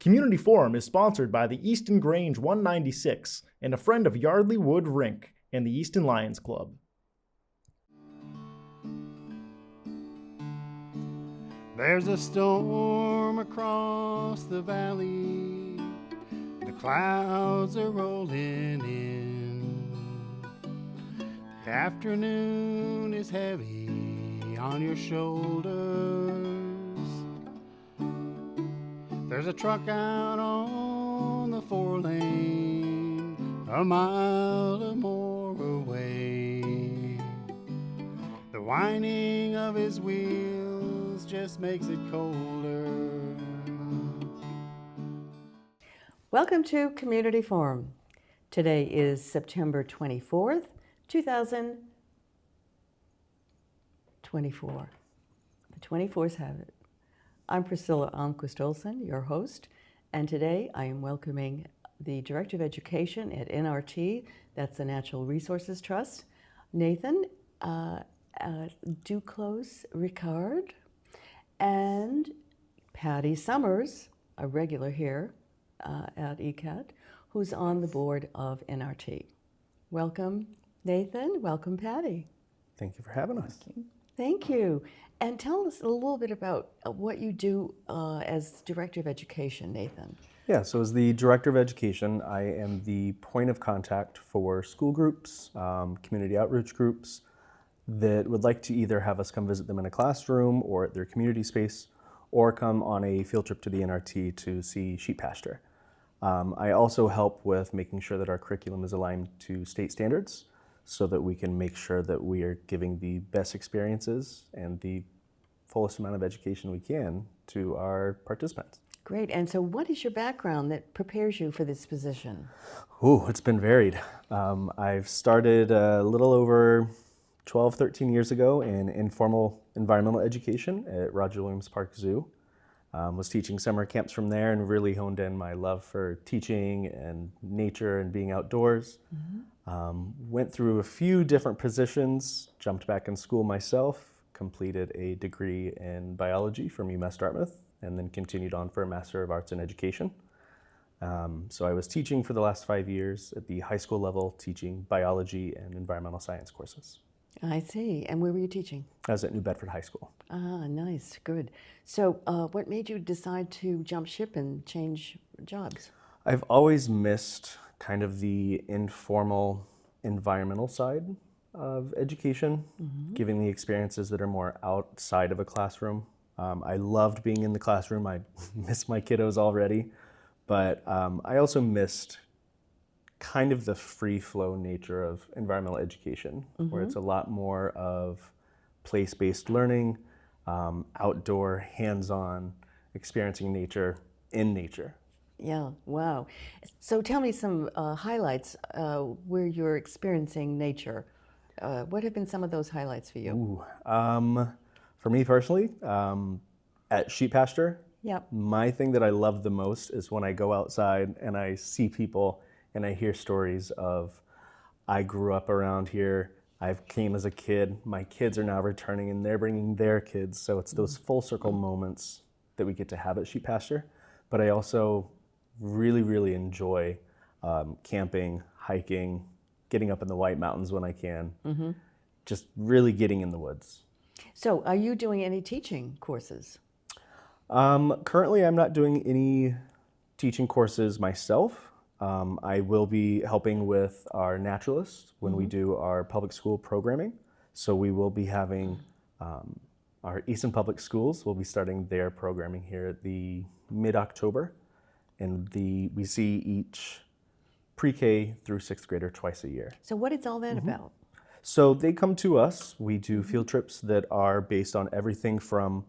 Community Forum is sponsored by the Easton Grange 196 and a friend of Yardley Wood Rink and the Easton Lions Club. There's a storm across the valley, the clouds are rolling in. The afternoon is heavy on your shoulders. There's a truck out on the 4-lane, a mile or more away. The whining of his wheels just makes it colder. Welcome to Community Forum. Today is September 24th, 2024. The 24s have it. I'm Priscilla Almquist-Olsen, your host, and today I am welcoming the Director of Education at NRT, that's the Natural Resources Trust, Nathan Duclos-Rickard, and Patty Summers, a regular here at ECAT, who's on the board of NRT. Welcome, Nathan. Welcome, Patty. Thank you for having us. Thank you. And tell us a little bit about what you do as Director of Education, Nathan. Yeah, so as the Director of Education, I am the point of contact for school groups, community outreach groups that would like to either have us come visit them in a classroom or at their community space, or come on a field trip to the NRT to see sheep pasture. I also help with making sure that our curriculum is aligned to state standards, so that we can make sure that we are giving the best experiences and the fullest amount of education we can to our participants. Great. And so what is your background that prepares you for this position? Ooh, it's been varied. I've started a little over 12, 13 years ago in informal environmental education at Roger Williams Park Zoo. Was teaching summer camps from there and really honed in my love for teaching and nature and being outdoors. Mm-hmm. Went through a few different positions, jumped back in school myself, completed a degree in biology from UMass Dartmouth, and then continued on for a Master of Arts in Education. So I was teaching for the last 5 years at the high school level, teaching biology and environmental science courses. I see. And where were you teaching? I was at New Bedford High School. Ah, nice. Good. So what made you decide to jump ship and change jobs? I've always missed kind of the informal environmental side of education, mm-hmm. giving the experiences that are more outside of a classroom. I loved being in the classroom. I miss my kiddos already, but I also missed kind of the free flow nature of environmental education, mm-hmm. where it's a lot more of place-based learning, outdoor, hands-on, experiencing nature in nature. Yeah, wow. So tell me some highlights where you're experiencing nature. What have been some of those highlights for you? Ooh, for me personally, at sheep pasture, yep. My thing that I love the most is when I go outside and I see people and I hear stories of, I grew up around here, I came as a kid, my kids are now returning and they're bringing their kids. So it's those full circle moments that we get to have at sheep pasture. But I also really, really enjoy camping, hiking, getting up in the White Mountains when I can, mm-hmm. just really getting in the woods. So are you doing any teaching courses? Currently, I'm not doing any teaching courses myself. I will be helping with our naturalists when mm-hmm. we do our public school programming. So we will be having our Easton Public Schools will be starting their programming here at the mid-October. And we see each pre-K through 6th grader twice a year. So what is all that mm-hmm. about? So they come to us. We do field trips that are based on everything from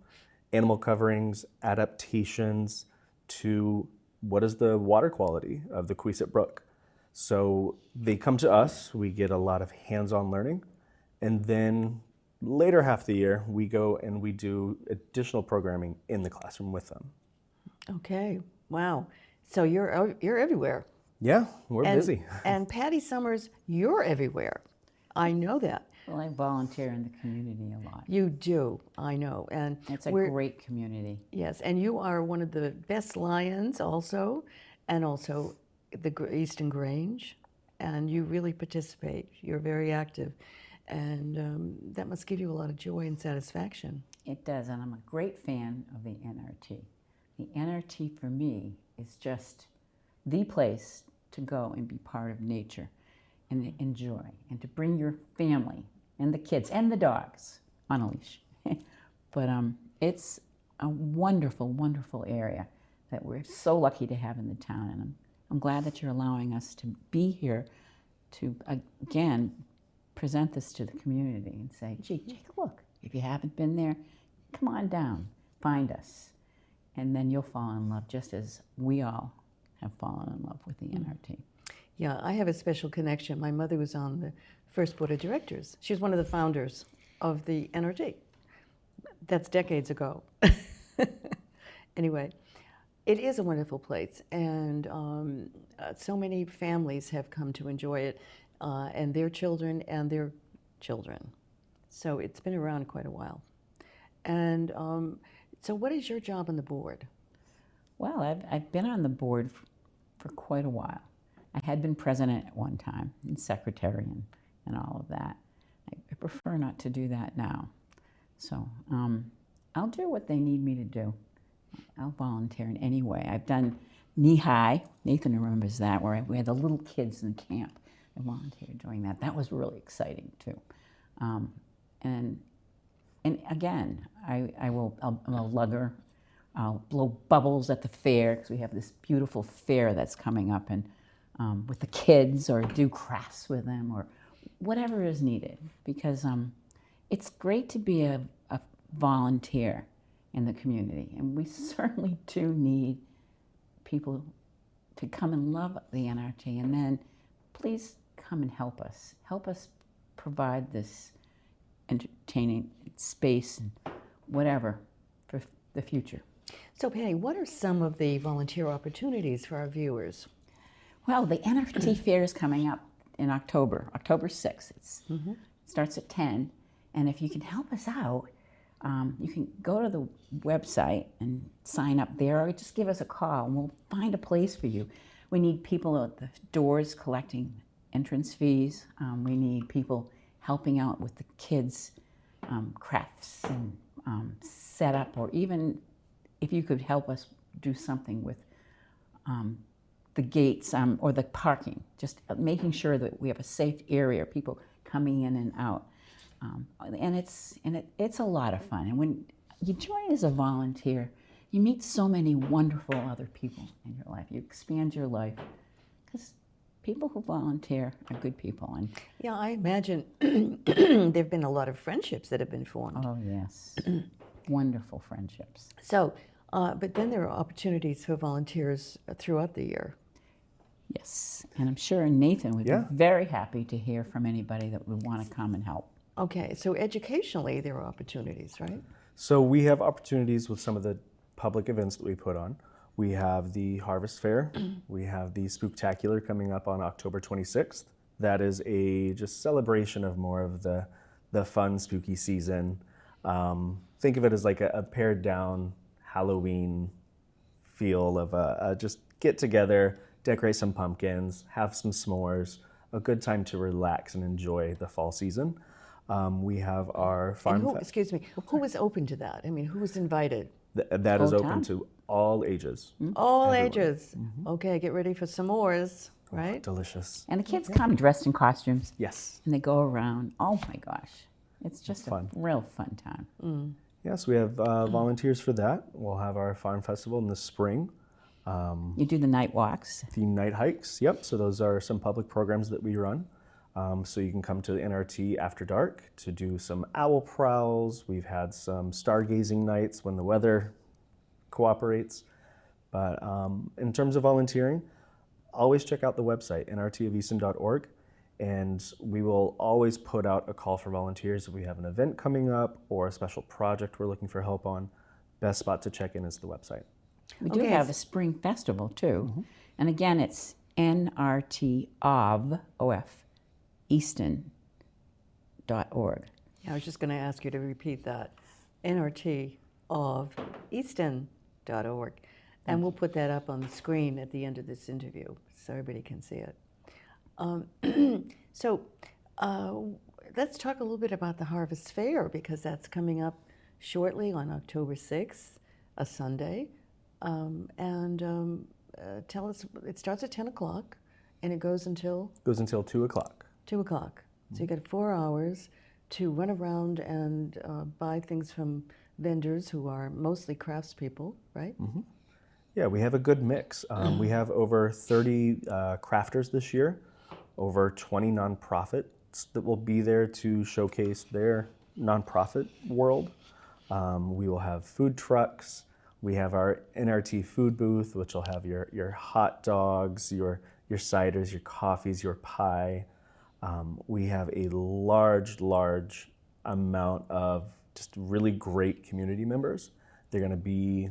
animal coverings, adaptations, to what is the water quality of the Queeset Brook. So they come to us, we get a lot of hands-on learning, and then later half of the year, we go and we do additional programming in the classroom with them. Okay, wow. So you're everywhere. Yeah, we're busy. And Patty Summers, you're everywhere. I know that. Well, I volunteer in the community a lot. You do, I know. And It's a great community. Yes, and you are one of the best lions also, and also the Easton Grange, and you really participate. You're very active, and that must give you a lot of joy and satisfaction. It does, and I'm a great fan of the NRT. The NRT for me is just the place to go and be part of nature and enjoy, and to bring your family and the kids and the dogs on a leash. But it's a wonderful, wonderful area that we're so lucky to have in the town, and I'm glad that you're allowing us to be here to, again, present this to the community and say, gee, take a look. If you haven't been there, come on down, find us, and then you'll fall in love just as we all have fallen in love with the NRT. Yeah, I have a special connection. My mother was on the first board of directors. She was one of the founders of the NRT. That's decades ago. Anyway, it is a wonderful place, and so many families have come to enjoy it, and their children and their children. So it's been around quite a while. And so what is your job on the board? Well, I've been on the board for quite a while. I had been president at one time, and secretary and all of that. I prefer not to do that now. So I'll do what they need me to do. I'll volunteer in any way. I've done knee high. Nathan remembers that, where we had the little kids in camp. I volunteered doing that. That was really exciting too. And again, I'm a lugger. I'll blow bubbles at the fair, because we have this beautiful fair that's coming up, and with the kids, or do crafts with them, or whatever is needed, because it's great to be a volunteer in the community, and we certainly do need people to come and love the NRT, and then please come and help us provide this entertaining space and whatever for the future. So Penny, what are some of the volunteer opportunities for our viewers? Well, the NRT fair is coming up in October 6th. It starts at 10, and if you can help us out, you can go to the website and sign up there, or just give us a call and we'll find a place for you. We need people at the doors collecting entrance fees. We need people helping out with the kids' crafts and setup, or even if you could help us do something with the gates or the parking, just making sure that we have a safe area, people coming in and out. And it's a lot of fun. And when you join as a volunteer, you meet so many wonderful other people in your life. You expand your life, because people who volunteer are good people. And yeah, I imagine there have been a lot of friendships that have been formed. oh yes, wonderful friendships. So, but then there are opportunities for volunteers throughout the year. Yes, and I'm sure Nathan would be very happy to hear from anybody that would want to come and help. Okay, so educationally there are opportunities, right? So we have opportunities with some of the public events that we put on. We have the Harvest Fair. We have the Spooktacular coming up on October 26th. That is a just celebration of more of the fun, spooky season. Think of it as like a pared down Halloween feel of just get together, decorate some pumpkins, have some s'mores, a good time to relax and enjoy the fall season. We have our farm. Excuse me, who was open to that? I mean, who was invited? That is open to all ages. All Everyone. ages. Okay, get ready for s'mores, right? Oh, delicious. And the kids come dressed in costumes. Yes. And they go around. Oh my gosh, it's just a fun. real fun time. Yes, we have volunteers for that. We'll have our farm festival in the spring. You do the night walks. The night hikes, yep. So those are some public programs that we run. So you can come to the NRT after dark to do some owl prowls. We've had some stargazing nights when the weather cooperates. But in terms of volunteering, always check out the website, nrtofeaston.org, and we will always put out a call for volunteers if we have an event coming up or a special project we're looking for help on. Best spot to check in is the website. We do have a spring festival too. And again, it's NRT of Easton nrt.org. Yeah, I was just going to ask you to repeat that. NRT.Easton.org. And we'll put that up on the screen at the end of this interview so everybody can see it. So let's talk a little bit about the Harvest Fair, because that's coming up shortly on October 6th, a Sunday. Tell us, it starts at 10 o'clock and it goes until? Goes until 2 o'clock. 2 o'clock. So you got 4 hours to run around and buy things from vendors who are mostly craftspeople, right? Mm-hmm. Yeah, we have a good mix. We have over 30 crafters this year, over 20 nonprofits that will be there to showcase their nonprofit world. We will have food trucks. We have our NRT food booth, which will have your hot dogs, your ciders, your coffees, your pie. We have a large amount of just really great community members. They're going to be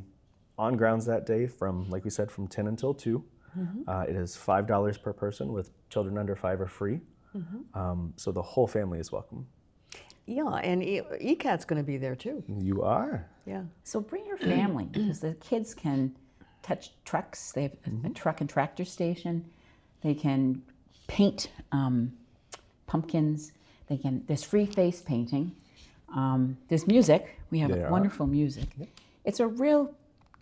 on grounds that day from, like we said, from 10 until 2. Mm-hmm. It is $5 per person, with children under 5 are free. Mm-hmm. So the whole family is welcome. Yeah, and ECAT's going to be there too. You are. Yeah. So bring your family, because the kids can touch trucks. They have a truck and tractor station. They can paint pumpkins. There's free face painting. There's music. We have wonderful music. Yep. It's a real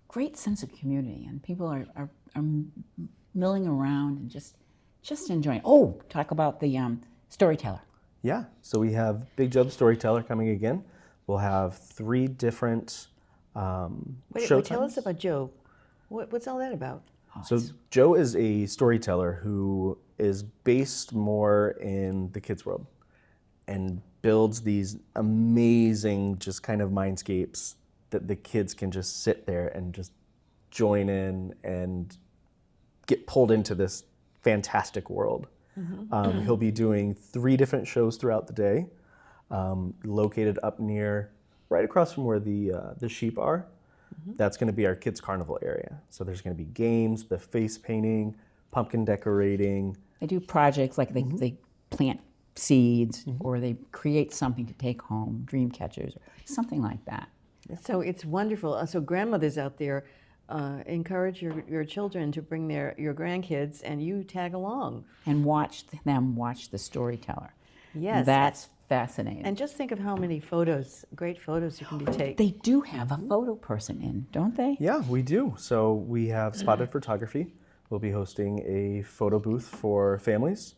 great sense of community, and people are milling around and just enjoying. Oh, talk about the storyteller. Yeah, so we have Big Joe the Storyteller coming again. We'll have 3 different show tell us about Joe. What's all that about? So Joe is a storyteller who is based more in the kids' world and builds these amazing just kind of mindscapes that the kids can just sit there and just join in and get pulled into this fantastic world. Mm-hmm. He'll be doing 3 different shows throughout the day, located up near, right across from where the sheep are. Mm-hmm. That's going to be our kids' carnival area. So there's going to be games, the face painting, pumpkin decorating. They do projects like they plant seeds, or they create something to take home, dream catchers, or something like that. So it's wonderful. So grandmothers out there, encourage your children to bring your grandkids, and you tag along. And watch them watch the storyteller. Yes. That's fascinating. And just think of how many great photos you can be taking. They do have a photo person in, don't they? Yeah, we do. So we have Spotted Photography. We'll be hosting a photo booth for families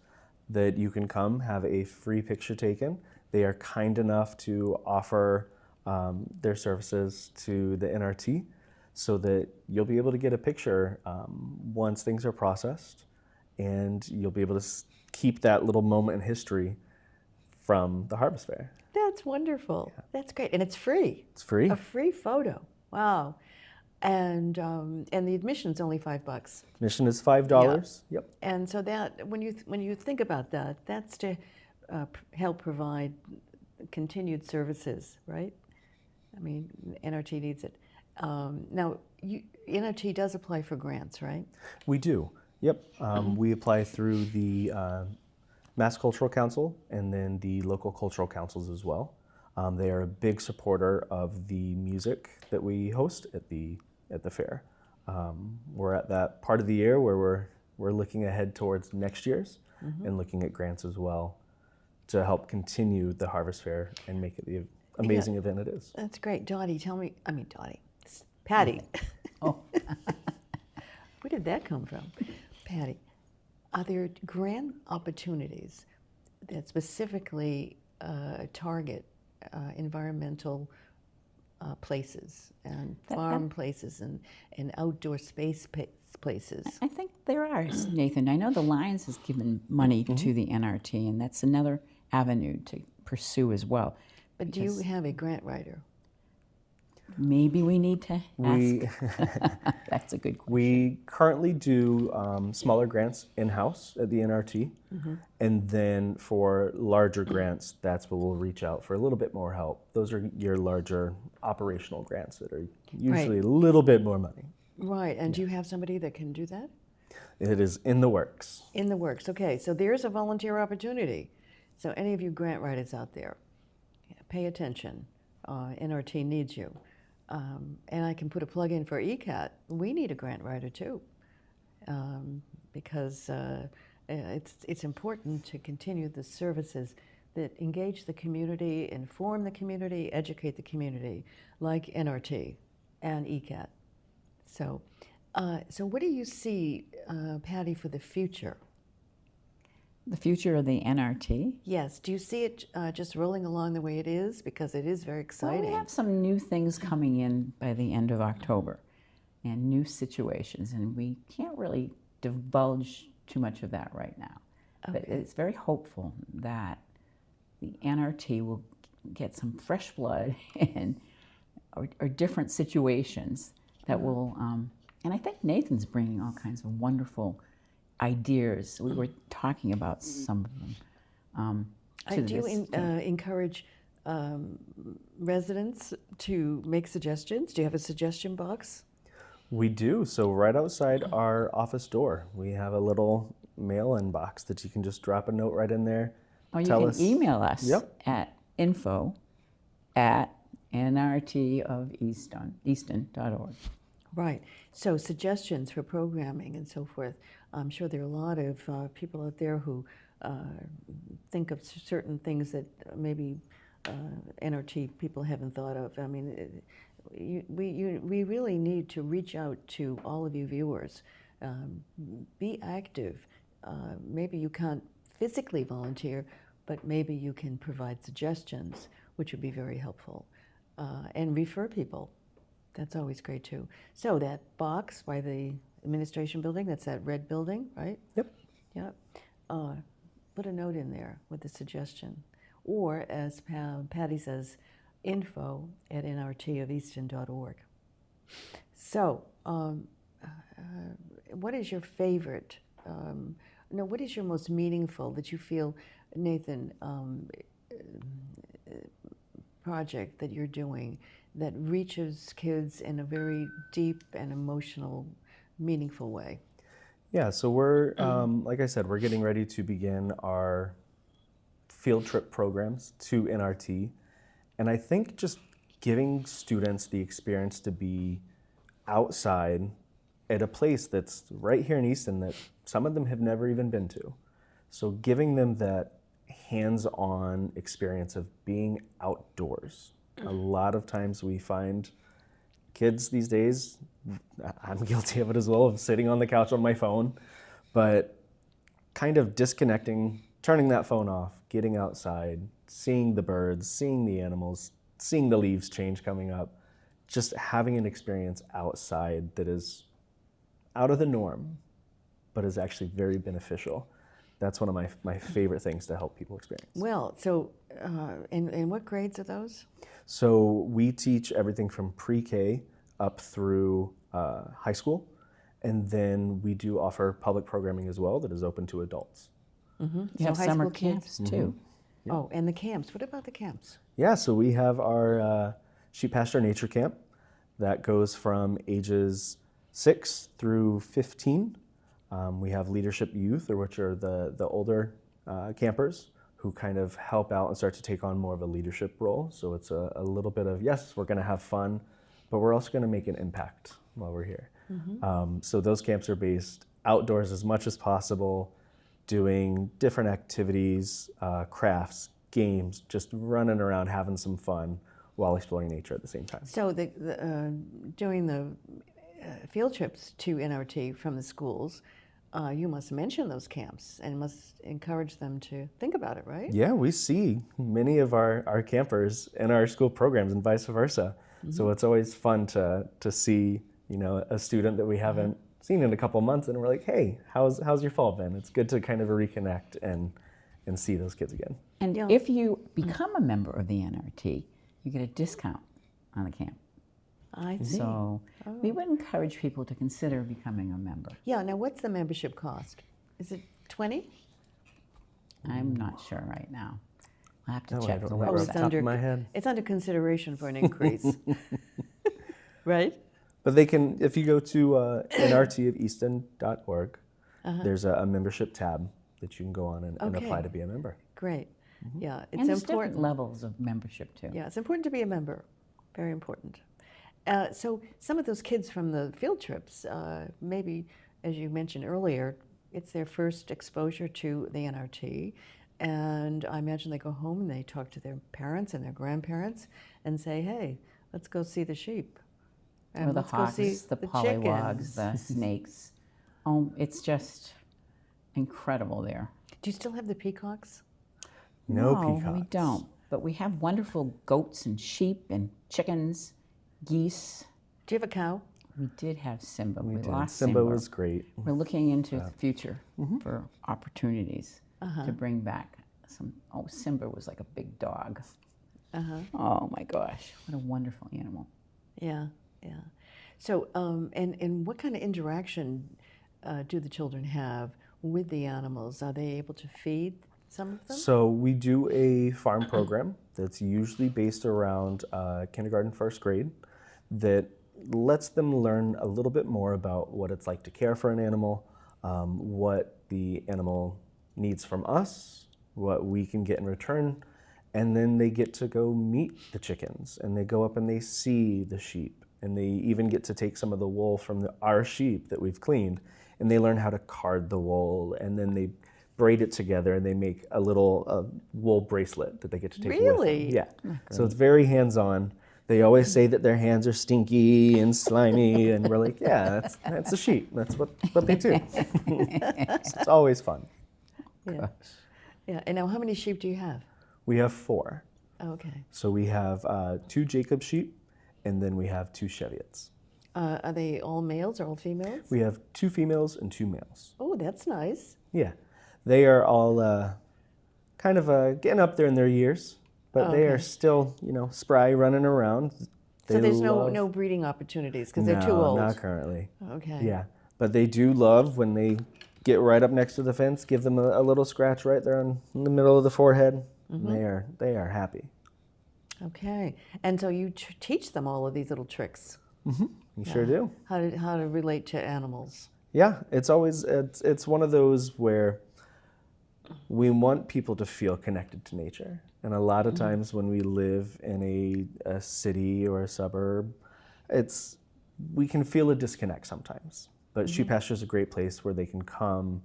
that you can come have a free picture taken. They are kind enough to offer their services to the NRT, so that you'll be able to get a picture once things are processed, and you'll be able to keep that little moment in history from the Harvest Fair. That's wonderful. Yeah. That's great, and it's free. It's free. A free photo. Wow. And the admission's only $5. Admission is $5. Yeah. Yep. And so that when you think about that, that's to help provide continued services, right? I mean, NRT needs it. Now, NRT does apply for grants, right? We do. Yep. We apply through the Mass Cultural Council and then the local cultural councils as well. They are a big supporter of the music that we host at the fair. We're at that part of the year where we're looking ahead towards next year's and looking at grants as well to help continue the Harvest Fair and make it the amazing event it is. That's great. Patty. Oh. Where did that come from? Patty, are there grant opportunities that specifically target environmental places and farm places and outdoor space places? I think there are, Nathan. I know the Lions has given money to the NRT, and that's another avenue to pursue as well. But do you have a grant writer? Maybe we need to ask. That's a good question. We currently do smaller grants in-house at the NRT, and then for larger grants, that's where we'll reach out for a little bit more help. Those are your larger operational grants that are usually a little bit more money. Right, and do you have somebody that can do that? It is in the works. In the works, okay. So there's a volunteer opportunity. So any of you grant writers out there, pay attention. NRT needs you. And I can put a plug in for ECAT. We need a grant writer too, because it's important to continue the services that engage the community, inform the community, educate the community, like NRT and ECAT. So, so what do you see, Patty, for the future? The future of the NRT? Yes. Do you see it just rolling along the way it is? Because it is very exciting. Well, we have some new things coming in by the end of October, and new situations, and we can't really divulge too much of that right now. Okay. But it's very hopeful that the NRT will get some fresh blood and or different situations that will, and I think Nathan's bringing all kinds of wonderful ideas. We were talking about some of them. Do you encourage residents to make suggestions? Do you have a suggestion box? We do. So right outside our office door, we have a little mail-in box that you can just drop a note right in there. Or you can email us Yep. at info@nrtofeaston.org. Right. So suggestions for programming and so forth. I'm sure there are a lot of people out there who think of certain things that maybe NRT people haven't thought of. I mean, we really need to reach out to all of you viewers. Be active. Maybe you can't physically volunteer, but maybe you can provide suggestions, which would be very helpful. And refer people. That's always great too. So that box by the administration building, that's that red building, right? Yep. Yep. Put a note in there with a suggestion. Or as Patty says, info@nrtofeaston.org. So, what is your favorite, what is your most meaningful that you feel, Nathan, project that you're doing that reaches kids in a very deep and emotional, meaningful way? Yeah, so we're, like I said, we're getting ready to begin our field trip programs to NRT. And I think just giving students the experience to be outside at a place that's right here in Easton that some of them have never even been to. So giving them that hands-on experience of being outdoors. A lot of times we find kids these days, I'm guilty of it as well, of sitting on the couch on my phone, but kind of disconnecting, turning that phone off, getting outside, seeing the birds, seeing the animals, seeing the leaves change coming up, just having an experience outside that is out of the norm, but is actually very beneficial. That's one of my favorite things to help people experience. Well, so, and what grades are those? So we teach everything from pre-K up through high school, and then we do offer public programming as well that is open to adults. Mm-hmm. You have high summer school camps kids? too. Yeah. Oh, and the camps. What about the camps? Yeah, so we have our Sheep Pasture Nature Camp that goes from ages 6 through 15. We have Leadership Youth, which are the older campers who kind of help out and start to take on more of a leadership role. So it's a little bit of, yes, we're gonna have fun, but we're also gonna make an impact while we're here. Mm-hmm. So those camps are based outdoors as much as possible, doing different activities, crafts, games, just running around having some fun while exploring nature at the same time. So doing the field trips to NRT from the schools, you must mention those camps and must encourage them to think about it, right? Yeah, we see many of our campers in our school programs and vice versa. Mm-hmm. So it's always fun to see, a student that we haven't seen in a couple months, and we're like, hey, how's your fall been? It's good to kind of reconnect and see those kids again. And if you become a member of the NRT, you get a discount on the camp. I see. So we would encourage people to consider becoming a member. Yeah, now what's the membership cost? Is it $20? I'm not sure right now. I'll have to I check don't the remember off the website. top of my head. It's under consideration for an increase, right? But they can, if you go to nrtofeaston.org, there's a membership tab that you can go on and apply to be a member. Great. Yeah, it's And there's important. different levels of membership too. Yeah, it's important to be a member. Very important. So some of those kids from the field trips, maybe, as you mentioned earlier, it's their first exposure to the NRT. And I imagine they go home and they talk to their parents and their grandparents and say, hey, let's go see the sheep. And Or the let's hawks, go see the pollywogs, the snakes. Oh, it's just incredible there. Do you still have the peacocks? No we peacocks. don't. But we have wonderful goats and sheep and chickens, geese. Do you have a cow? We did have Simba. We We did. lost Simba was great. We're looking into the future for opportunities Uh-huh. to bring back some. Oh, Simba was like a big dog. Uh-huh. Oh my gosh, what a wonderful animal. Yeah, yeah. So, and what kind of interaction do the children have with the animals? Are they able to feed some of them? So we do a farm program that's usually based around kindergarten, first grade, that lets them learn a little bit more about what it's like to care for an animal, what the animal needs from us, what we can get in return, and then they get to go meet the chickens, and they go up and they see the sheep, and they even get to take some of the wool from our sheep that we've cleaned, and they learn how to card the wool, and then they braid it together and they make a little wool bracelet that they get to take with Really? them. Yeah. So it's very hands-on. They always say that their hands are stinky and slimy, and we're like, yeah, that's a sheep. That's what they do. It's always fun. Yeah. Yeah. And now, how many sheep do you have? We have 4. Okay. So we have 2 Jacob sheep, and then we have 2 Cheviots. Are they all males or all females? We have 2 females and 2 males. Oh, that's nice. Yeah. They are all kind of getting up there in their years, but they are still, spry, running around. So there's love- no breeding opportunities because they're too old. Not currently. Okay. Yeah, but they do love when they get right up next to the fence, give them a little scratch right there in the middle of the forehead. And they are happy. Okay. And so you teach them all of these little tricks. You sure do. How to relate to animals. Yeah, it's one of those where we want people to feel connected to nature. And a lot of times when we live in a city or a suburb, we can feel a disconnect sometimes. But sheep pasture is a great place where they can come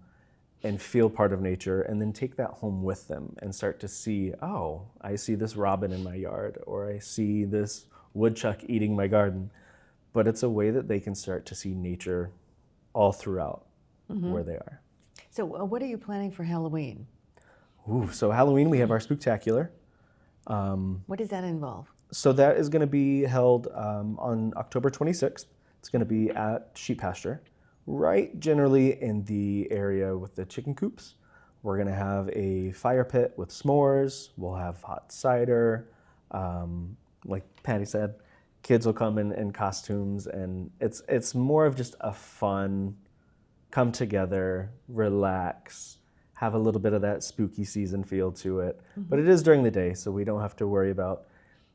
and feel part of nature and then take that home with them and start to see, oh, I see this robin in my yard, or I see this woodchuck eating my garden. But it's a way that they can start to see nature all throughout where they are. So what are you planning for Halloween? Ooh, so Halloween, we have our Spooktacular. What does that involve? So that is going to be held on October 26th. It's going to be at sheep pasture, right generally in the area with the chicken coops. We're going to have a fire pit with s'mores. We'll have hot cider. Like Patty said, kids will come in costumes, and it's more of just a fun, come together, relax, have a little bit of that spooky season feel to it. But it is during the day, so we don't have to worry about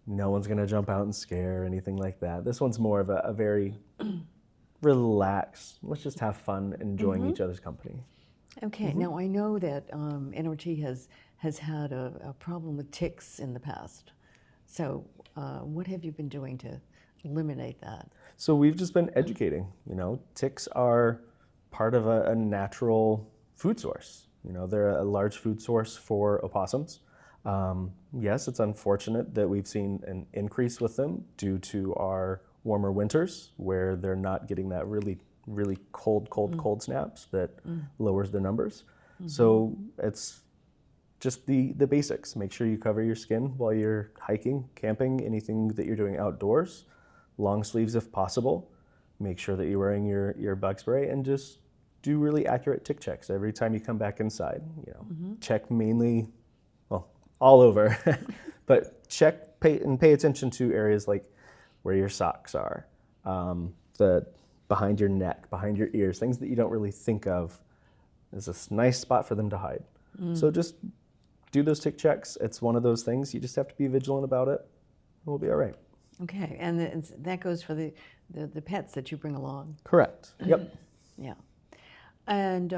no one's going to jump out and scare or anything like that. This one's more of a very relaxed, let's just have fun enjoying each other's company. Okay. Now I know that NRT has had a problem with ticks in the past. So what have you been doing to eliminate that? So we've just been educating. Ticks are part of a natural food source. They're a large food source for opossums. Yes, it's unfortunate that we've seen an increase with them due to our warmer winters, where they're not getting that really, really cold snaps that lowers their numbers. So it's just the basics. Make sure you cover your skin while you're hiking, camping, anything that you're doing outdoors. Long sleeves if possible. Make sure that you're wearing your bug spray, and just do really accurate tick checks every time you come back inside. Check mainly, well, all over, but pay attention to areas like where your socks are, the behind your neck, behind your ears, things that you don't really think of. Is a nice spot for them to hide. So just do those tick checks. It's one of those things. You just have to be vigilant about it. We'll be all right. Okay, and that goes for the pets that you bring along. Correct. Yep. Yeah. And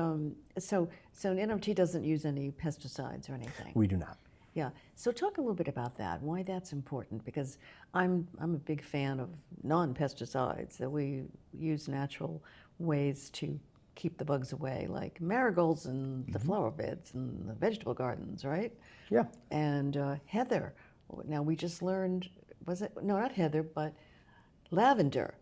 so NRT doesn't use any pesticides or anything. We do not. Yeah. So talk a little bit about that, why that's important, because I'm a big fan of non-pesticides, that we use natural ways to keep the bugs away, like marigolds in the flower beds and the vegetable gardens, right? Yeah. And heather. Now we just learned, was it, no, not heather, but lavender.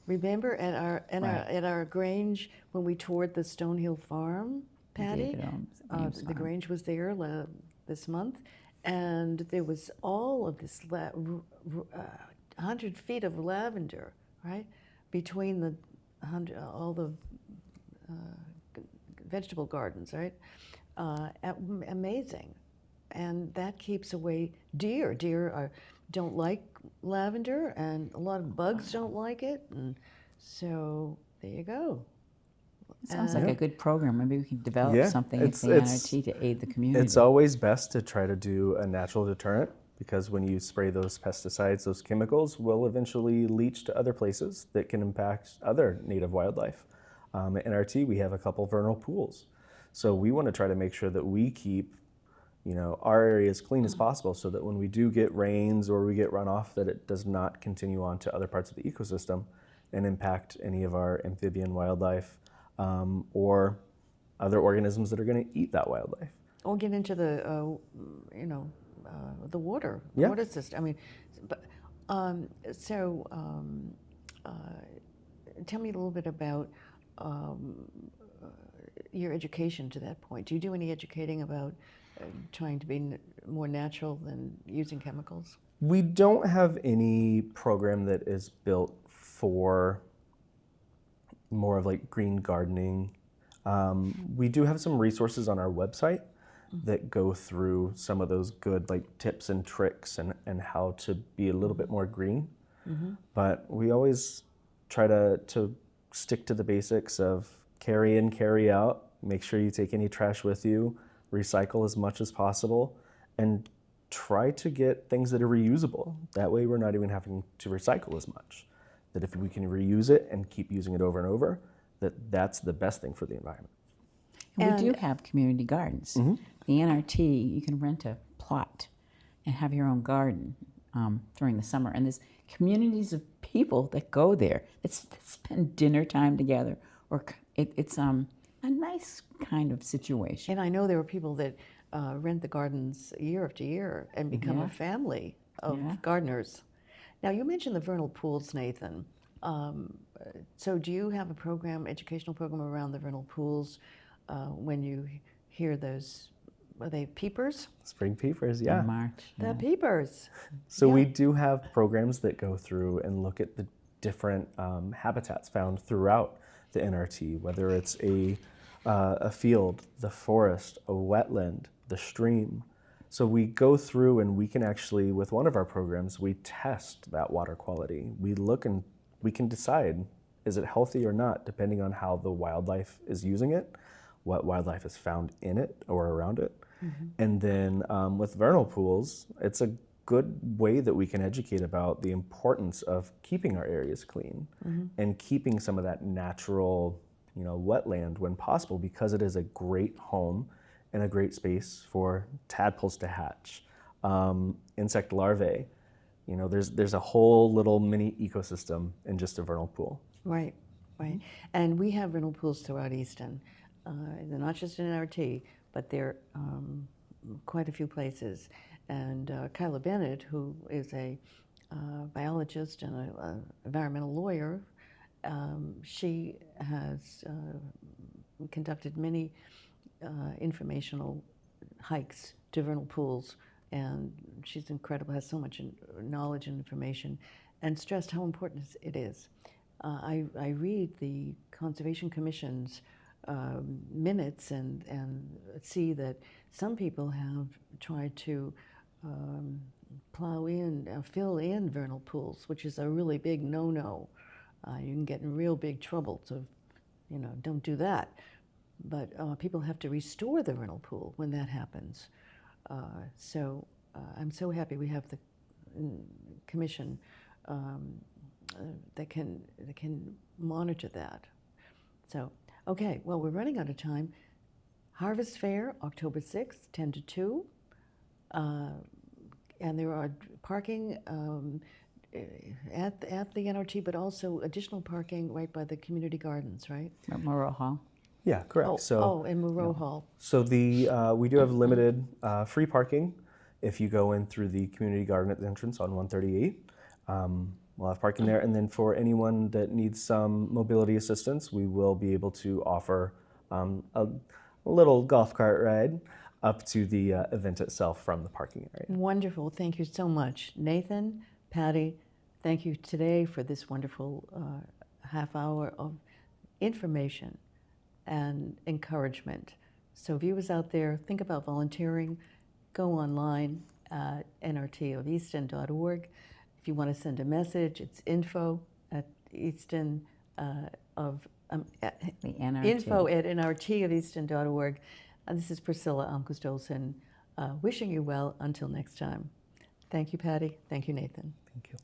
Remember at our Grange when we toured the Stonehill Farm, Patty? The Grange was there this month, and there was all of this 100 feet of lavender, right, between the all the vegetable gardens, right? Amazing, and that keeps away deer. Deer don't like lavender, and a lot of bugs don't like it, and so there you go. It sounds like a good program. Maybe we can develop something at the NRT to aid the community. It's always best to try to do a natural deterrent, because when you spray those pesticides, those chemicals will eventually leach to other places that can impact other native wildlife. At NRT, we have a couple vernal pools. So we want to try to make sure that we keep our area as clean as possible, so that when we do get rains or we get runoff, that it does not continue on to other parts of the ecosystem and impact any of our amphibian wildlife or other organisms that are going to eat that wildlife. Or get into the, the water system. I mean, but tell me a little bit about your education to that point. Do you do any educating about trying to be more natural than using chemicals? We don't have any program that is built for more of like green gardening. We do have some resources on our website that go through some of those good like tips and tricks and how to be a little bit more green. But we always try to stick to the basics of carry in, carry out, make sure you take any trash with you, recycle as much as possible, and try to get things that are reusable. That way we're not even having to recycle as much. That if we can reuse it and keep using it over and over, that's the best thing for the environment. And we do have community gardens. The NRT, you can rent a plot and have your own garden during the summer. And there's communities of people that go there that spend dinner time together. Or it's a nice kind of situation. And I know there are people that rent the gardens year after year and become a family of gardeners. Now, you mentioned the vernal pools, Nathan. So do you have a program, educational program around the vernal pools when you hear those, are they peepers? Spring peepers, yeah. In March. The peepers. So we do have programs that go through and look at the different habitats found throughout the NRT, whether it's a field, the forest, a wetland, the stream. So we go through and we can actually, with one of our programs, we test that water quality. We look and we can decide, is it healthy or not, depending on how the wildlife is using it, what wildlife is found in it or around it. And then with vernal pools, it's a good way that we can educate about the importance of keeping our areas clean and keeping some of that natural, wetland when possible, because it is a great home and a great space for tadpoles to hatch, insect larvae. There's a whole little mini ecosystem in just a vernal pool. Right. And we have vernal pools throughout Easton. They're not just in NRT, but they're quite a few places. And Kyla Bennett, who is a biologist and an environmental lawyer, she has conducted many informational hikes to vernal pools, and she's incredible, has so much knowledge and information, and stressed how important it is. I read the Conservation Commission's minutes and see that some people have tried to fill in vernal pools, which is a really big no-no. You can get in real big trouble, so don't do that. But people have to restore the vernal pool when that happens. So I'm so happy we have the commission that can monitor that. So, okay, well, we're running out of time. Harvest Fair, October 6th, 10 to 2. And there are parking at the NRT, but also additional parking right by the community gardens, right? At Moreau Hall. Yeah, correct. In Moreau Hall. So we do have limited free parking if you go in through the community garden at the entrance on 138. We'll have parking there, and then for anyone that needs some mobility assistance, we will be able to offer a little golf cart ride up to the event itself from the parking area. Wonderful. Thank you so much. Nathan, Patty, thank you today for this wonderful half hour of information and encouragement. So viewers out there, think about volunteering. Go online at nrtofeaston.org. If you want to send a message, it's info@nrtofeaston.org. This is Priscilla Almquist-Olsen wishing you well until next time. Thank you, Patty. Thank you, Nathan. Thank you.